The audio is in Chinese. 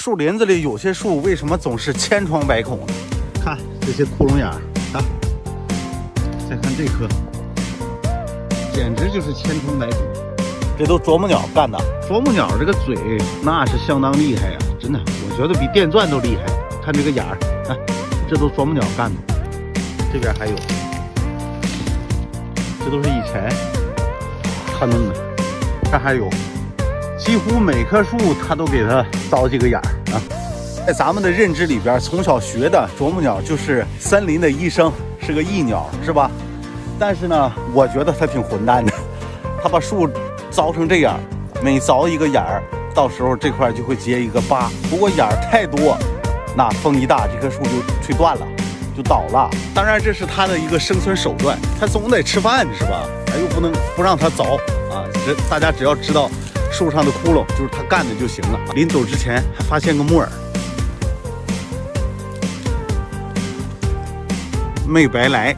树林子里有些树为什么总是千疮百孔呢？看这些窟窿眼儿啊，再看这棵，简直就是千疮百孔。这都啄木鸟干的。啄木鸟这个嘴那是相当厉害呀，真的，我觉得比电钻都厉害。看这个眼儿，看，这都啄木鸟干的。这边还有，这都是蚁豺它弄的。这还有，几乎每棵树它都给它凿几个眼儿啊。在咱们的认知里边，从小学的啄木鸟就是森林的医生，是个益鸟，是吧？但是呢，我觉得它挺混蛋的，它把树凿成这样，每凿一个眼儿，到时候这块就会结一个疤。不过眼儿太多，那风一大，这棵树就吹断了，就倒了。当然，这是它的一个生存手段，它总得吃饭是吧？咱又不能不让它凿啊！大家只要知道树上的窟窿就是它干的就行了。临走之前还发现个木耳，没白来。